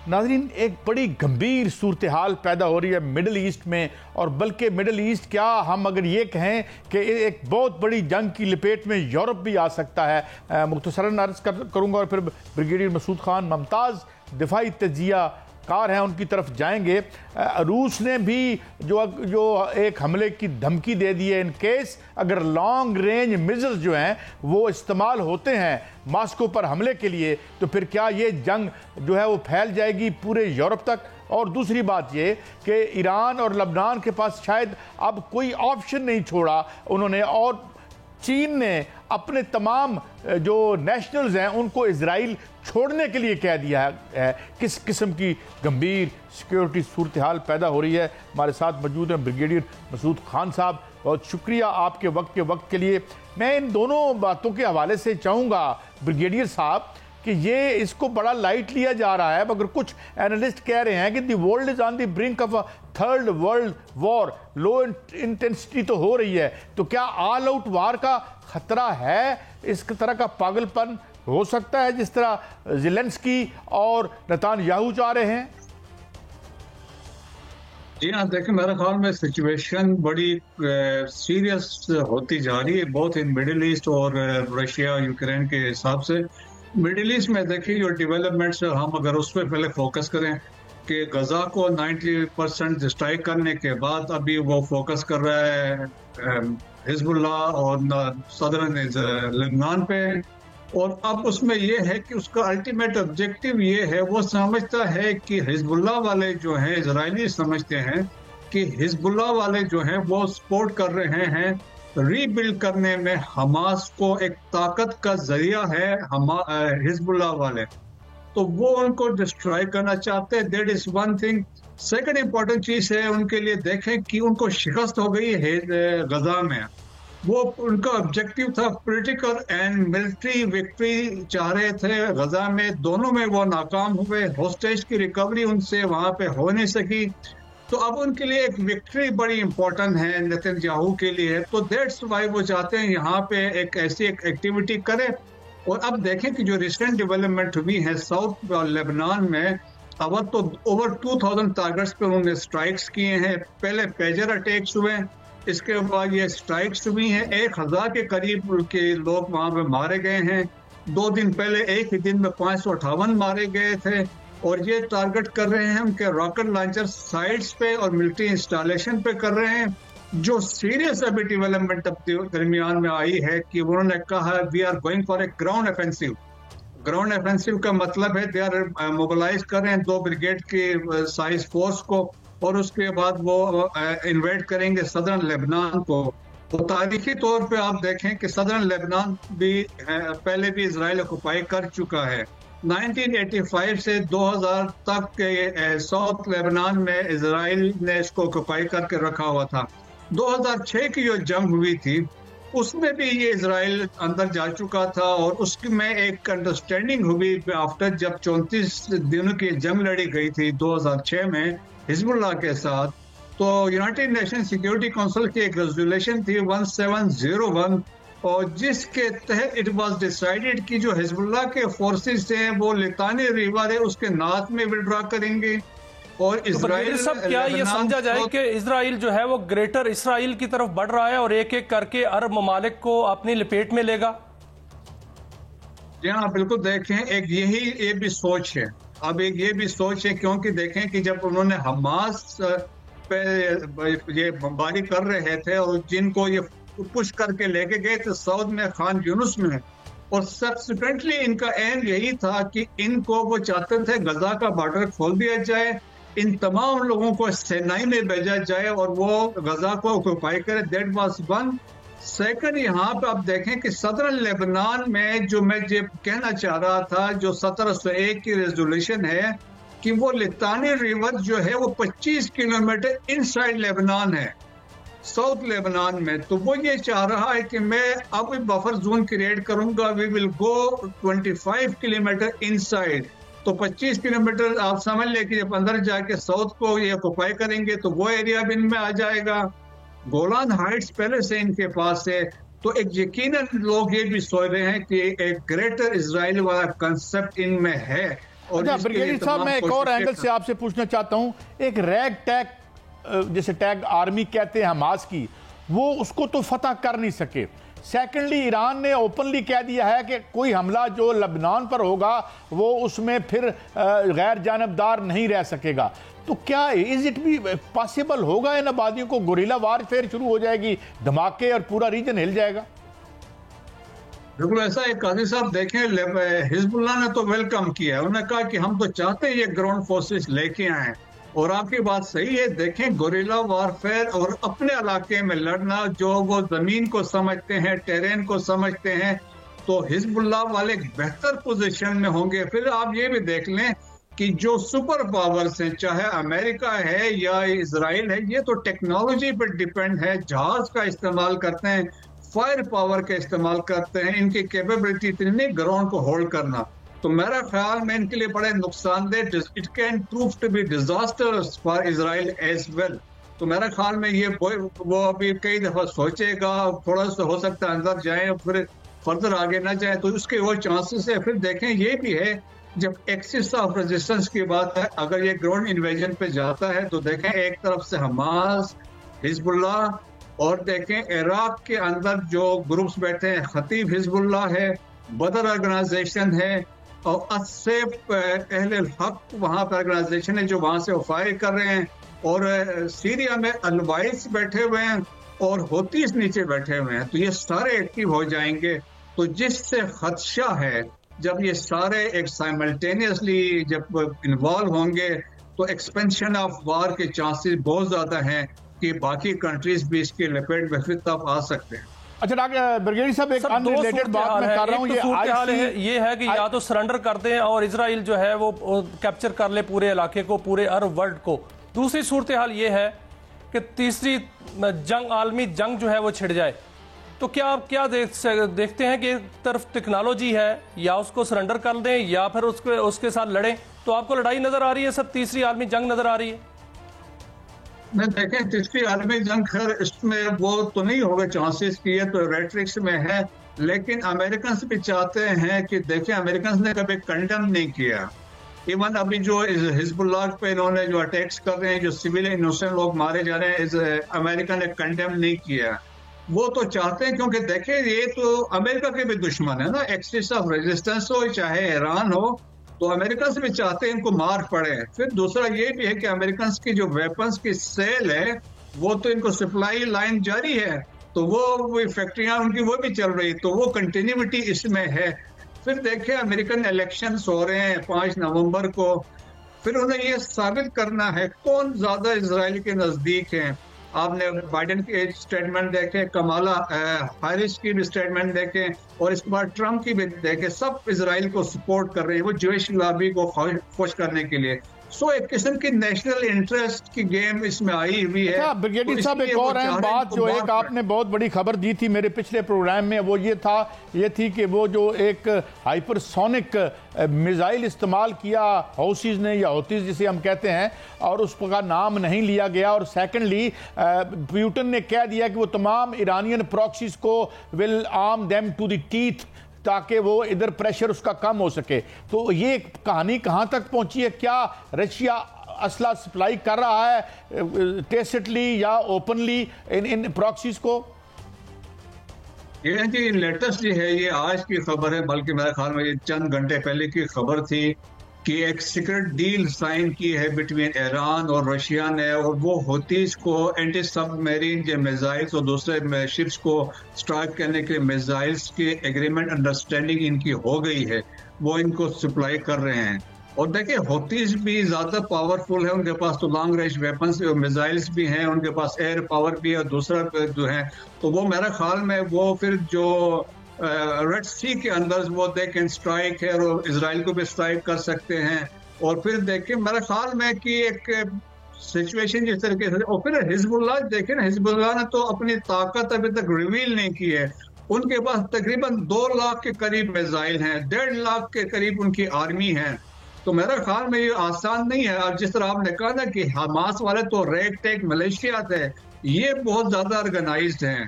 नाज़रीन, एक बड़ी गंभीर सूरत हाल पैदा हो रही है मिडल ईस्ट में, और बल्कि मिडल ईस्ट क्या, हम अगर ये कहें कि एक बहुत बड़ी जंग की लपेट में यूरोप भी आ सकता है। मुख्तसरन अर्ज़ करूँगा और फिर ब्रिगेडियर मसूद खान मुमताज़ दिफाई तजिया कार हैं उनकी तरफ जाएंगे। रूस ने भी जो एक हमले की धमकी दे दी है, इन केस अगर लॉन्ग रेंज मिसाइल्स जो हैं वो इस्तेमाल होते हैं मॉस्को पर हमले के लिए, तो फिर क्या ये जंग जो है वो फैल जाएगी पूरे यूरोप तक। और दूसरी बात ये कि ईरान और लबनान के पास शायद अब कोई ऑप्शन नहीं छोड़ा उन्होंने, और चीन ने अपने तमाम जो नेशनल्स हैं उनको इजराइल छोड़ने के लिए कह दिया है। किस किस्म की गंभीर सिक्योरिटी सूरत हाल पैदा हो रही है। हमारे साथ मौजूद हैं ब्रिगेडियर मसूद खान साहब, बहुत शुक्रिया आपके वक्त के लिए। मैं इन दोनों बातों के हवाले से चाहूँगा ब्रिगेडियर साहब कि ये इसको बड़ा लाइट लिया जा रहा है, मगर कुछ एनालिस्ट कह रहे हैं कि the world is on the brink of a third world war, low intensity तो हो रही है, तो क्या ऑल आउट वार का खतरा है? इस तरह का पागलपन हो सकता है जिस तरह ज़ेलेंस्की और नेतान्याहू चाह रहे हैं? जी हाँ, देखिए मेरे ख्याल में सिचुएशन बड़ी सीरियस होती जा रही है, बहुत इन मिडिल ईस्ट और रशिया यूक्रेन के हिसाब से। मिडिल ईस्ट में देखिए जो डेवलपमेंट्स, हम अगर उस पर पहले फोकस करें कि गजा को 90% स्ट्राइक करने के बाद अभी वो फोकस कर रहा है हिजबुल्लाह और सदरन लेबनान पे, और अब उसमें ये है कि उसका अल्टीमेट ऑब्जेक्टिव ये है, वो समझता है कि हिजबुल्लाह वाले जो हैं, इजरायली समझते हैं कि हिजबुल्लाह वाले जो हैं वो सपोर्ट कर रहे हैं रीबिल्ड करने में हमास को, एक ताकत का जरिया है हिजबुल्लाह वाले, तो वो उनको डिस्ट्रॉय करना चाहते हैं। That is one thing. Second important चीज है उनके लिए, देखें कि उनको शिकस्त हो गई है गजा में, वो उनका ऑब्जेक्टिव था पॉलिटिकल एंड मिलिट्री विक्ट्री चाह रहे थे गजा में, दोनों में वो नाकाम हुए। होस्टेज की रिकवरी उनसे वहां पे हो नहीं सकी, तो अब उनके लिए एक विक्ट्री बड़ी इंपॉर्टेंट है नेतन्याहू के लिए, तो दैट्स वाई वो चाहते हैं यहाँ पे एक ऐसी एक एक्टिविटी करें। और अब देखें कि जो रिसेंट डेवलपमेंट हुई है साउथ लेबनान में, अब तो ओवर 2000 टारगेट्स पे उन्होंने स्ट्राइक्स किए हैं। पहले पेजर अटैक्स हुए, इसके बाद ये स्ट्राइक्स हुई हैं, 1000 के करीब के लोग वहां पे मारे गए हैं। 2 दिन पहले एक ही दिन में 558 मारे गए थे, और ये टारगेट कर रहे हैं उनके रॉकेट लॉन्चर साइट्स पे और मिलिट्री इंस्टॉलेशन पे कर रहे हैं। जो सीरियस अभी डेवलपमेंट दरमियान में आई है कि उन्होंने कहा we are going for a ground offensive. Ground offensive का मतलब है दे आर मोबिलाइज कर रहे हैं 2 ब्रिगेड के साइज फोर्स को, और उसके बाद वो इन्वेड करेंगे सदर्न लेबनान को। तो तारीखी तौर पे आप देखें कि सदर्न लेबनान भी पहले भी इजराइल ऑक्युपाई कर चुका है। 1985 से 2000 तक के साउथ लेबनान में इजराइल ने इसको ऑक्युपाई करके रखा हुआ था। 2006 की जो जंग हुई थी उसमें भी ये इजराइल अंदर जा चुका था, और उसकी में एक अंडरस्टैंडिंग हुई आफ्टर, जब 34 दिनों की जंग लड़ी गई थी 2006 में हिजबुल्लाह के साथ। तो यूनाइटेड नेशन सिक्योरिटी काउंसिल की एक रेजोल्यूशन थी 1701, और जिसके तहत इट वाज डिसाइडेड कि जो हिजबुल्लाह के फोर्सेस हैं वो लितानी रिवर है उसके नॉर्थ में विड्रॉ करेंगे, और इजराइल सब क्या ये समझा जाए कि इजराइल जो है वो ग्रेटर इसराइल की तरफ बढ़ रहा है और एक एक करके अरब ममालिक को अपनी लपेट में लेगा? जी हाँ, बिल्कुल। देखें, एक ये भी सोच है, अब एक ये भी सोच है, क्योंकि देखें कि जब उन्होंने हमास पे ये बमबारी कर रहे थे और जिनको ये पुश करके लेके गए थे साउथ में खान यूनुस में, और सब्सिक्वेंटली इनका एम यही था कि इनको वो चाहते थे गजा का बॉर्डर खोल दिया जाए, इन तमाम लोगों को सेनाई में भेजा जाए और वो गजा को ऑक्युपाई करे। That was one. सेकंड, यहाँ पे आप देखें कि सदर्न लेबनान में जो मैं ये कहना चाह रहा था, जो 1701 की रेजोल्यूशन है कि वो लितानी रिवर जो है वो 25 किलोमीटर इनसाइड लेबनान है, साउथ लेबनान में, तो वो ये चाह रहा है कि मैं अब बफर जोन क्रिएट करूंगा, we will go 25 kilometre inside. तो 25 किलोमीटर आप समझ लें कि जब अंदर जाके साउथ को ये ऑक्युपाई करेंगे तो वो एरिया भी इनमें आ जाएगा। गोलान हाइट्स पहले से इनके पास है, तो एक यकीनन लोग ये भी सोच रहे हैं कि एक ग्रेटर इजराइल वाला कंसेप्ट इनमें है। अच्छा ब्रिगेडियर साहब, मैं एक और एंगल से आपसे पूछना चाहता हूं, एक रैग टैग जैसे टैग आर्मी कहते हैं हमास की, वो उसको तो फतह कर नहीं सके। सेकेंडली ईरान ने ओपनली कह दिया है कि कोई हमला जो लबनान पर होगा वो उसमें फिर गैर जानबदार नहीं रह सकेगा। तो क्या इज इट भी पॉसिबल होगा इन आबादियों को गोरिल्ला वारफेयर शुरू हो जाएगी, धमाके और पूरा रीजन हिल जाएगा? बिल्कुल ऐसा है काजी साहब। देखें, हिजबुल्लाह ने तो वेलकम किया है, उन्होंने कहा कि हम तो चाहते हैं ये ग्राउंड फोर्सेस लेके आए, और आपकी बात सही है। देखें, गोरिल्ला वारफेयर और अपने इलाके में लड़ना, जो वो जमीन को समझते हैं, टेरेन को समझते हैं, तो हिजबुल्लाह वाले बेहतर पोजीशन में होंगे। फिर आप ये भी देख लें कि जो सुपर पावर्स हैं, चाहे अमेरिका है या इजराइल है, ये तो टेक्नोलॉजी पर डिपेंड है, जहाज का इस्तेमाल करते हैं, फायर पावर का इस्तेमाल करते हैं, इनकी कैपेबिलिटी इतनी नहीं ग्राउंड को होल्ड करना। तो मेरा ख्याल में इनके लिए बड़े नुकसानदेह, it can prove to be disasters for Israel as well. तो मेरा ख्याल में ये वो अभी कई दफा सोचेगा, थोड़ा सा हो सकता है अंदर जाए, फिर फर्दर आगे ना जाए, तो उसके वो चांसेस है। फिर देखें, ये भी है जब एक्सिस ऑफ रेजिस्टेंस की बात है, अगर ये ग्राउंड इन्वेजन पे जाता है तो देखें एक तरफ से हमास, हिजबुल्लाह, और देखें इराक के अंदर जो ग्रुप्स बैठे हैं, खतीब हिजबुल्लाह है, बदर ऑर्गेनाइजेशन है, और असैफ अहले हक वहाँ पर ऑर्गेनाइजेशन है जो वहाँ से फायर कर रहे हैं, और सीरिया में अलवाइस बैठे हुए हैं और होतीस नीचे बैठे हुए हैं। तो ये सारे एक्टिव हो जाएंगे। तो जिससे खदशा है, जब ये सारे एक साइमल्टेनियसली जब इन्वॉल्व होंगे तो एक्सपेंशन ऑफ वार के चांसेस बहुत ज्यादा हैं कि बाकी कंट्रीज भी इसकी लपेट में फिर तब आ सकते हैं। अच्छा डॉक्टर ब्रिगेडियर साहब, एक अनरिलेटेड बात मैं कर रहा हूं, ये है कि या तो सरेंडर कर दें और इजराइल जो है वो कैप्चर कर ले पूरे इलाके को, पूरे अरब वर्ल्ड को। दूसरी सूरत हाल ये है कि तीसरी जंग, आलमी जंग जो है वो छिड़ जाए। तो क्या आप क्या देखते हैं कि एक तरफ टेक्नोलॉजी है, या उसको सरेंडर कर दें या फिर उसके साथ लड़ें? तो आपको लड़ाई नजर आ रही है, सब तीसरी आलमी जंग नजर आ रही है? मैं देखें, तीसरी आलमी जंग खैर इसमें वो तो नहीं होगा चांसेस की, है तो रेट्रिक्स में है, लेकिन अमेरिकन भी चाहते हैं कि देखें, अमेरिकन ने कभी कंडेम नहीं किया। इवन अभी जो हिजबुल्लाह पे इन्होंने जो अटैक्स कर रहे हैं, जो सिविल इनोसेंट लोग मारे जा रहे हैं, अमेरिका ने कंडेम नहीं किया। वो तो चाहते हैं, क्योंकि देखें ये तो अमेरिका के भी दुश्मन है ना, एक्सिस ऑफ रेजिस्टेंस हो चाहे ईरान हो, तो अमेरिका से भी चाहते हैं इनको मार पड़े। फिर दूसरा ये भी है कि अमेरिकन की जो वेपन्स की सेल है वो तो इनको सप्लाई लाइन जारी है, तो वो फैक्ट्रियां उनकी वो भी चल रही, तो वो कंटिन्यूटी इसमें है। फिर देखें, अमेरिकन इलेक्शंस हो रहे हैं 5 नवंबर को, फिर उन्हें ये साबित करना है कौन ज्यादा इजराइल के नजदीक है। आपने बाइडेन के स्टेटमेंट देखे, कमाला हैरिस की भी स्टेटमेंट देखे, और इसके बाद ट्रंप की भी देखे, सब इजराइल को सपोर्ट कर रहे हैं, वो ज्यूइश लॉबी को खुश करने के लिए। सो एक किस्म की नेशनल इंटरेस्ट की गेम इसमें आई हुई है। ब्रिगेडियर साहब, एक और अहम बात जो एक आपने बहुत बड़ी खबर दी थी मेरे पिछले प्रोग्राम में, वो ये थी कि वो जो एक हाइपरसोनिक मिसाइल इस्तेमाल किया हौसीज ने, या हौतीज जिसे हम कहते हैं, और उसका नाम नहीं लिया गया। और सेकेंडली पुतिन ने कह दिया कि वो तमाम ईरानियन प्रॉक्सीज को will arm them to the teeth, ताकि वो इधर प्रेशर उसका कम हो सके। तो ये कहानी कहां तक पहुंची है? क्या रशिया असला सप्लाई कर रहा है टेसिटली या ओपनली इन प्रॉक्सीज को? ये जी लेटेस्ट जो है, ये आज की खबर है, बल्कि मेरे ख्याल में ये चंद घंटे पहले की खबर थी कि एक सीक्रेट डील साइन की है बिटवीन ईरान और रशिया ने, और वो हौतीस को एंटी सबमरीन जो मिसाइल्स और दूसरे शिप्स को स्ट्राइक करने के लिए मिसाइल्स की एग्रीमेंट अंडरस्टैंडिंग इनकी हो गई है, वो इनको सप्लाई कर रहे हैं। और देखिए, हौतीस भी ज्यादा पावरफुल है, उनके पास तो लॉन्ग रेंज वेपन्स और मिसाइल्स भी हैं, उनके पास एयर पावर भी है, और दूसरा जो है, तो वो मेरे ख्याल में वो फिर जो रेड सी के अंदर वो दे कैन स्ट्राइक है, और इजराइल को भी स्ट्राइक कर सकते हैं। और फिर देखें, मेरे ख्याल में कि एक सिचुएशन जिस तरीके से, और फिर हिजबुल्लाह देखें ना, हिजबुल्लाह ने तो अपनी ताकत अभी तक रिवील नहीं की है। उनके पास तकरीबन 2 लाख के करीब मिसाइल हैं, 1.5 लाख के करीब उनकी आर्मी है। तो मेरे ख्याल में ये आसान नहीं है। और जिस तरह आपने कहा ना कि हमास वाले तो रेड टेक मलेशिया थे, ये बहुत ज्यादा ऑर्गेनाइज्ड हैं।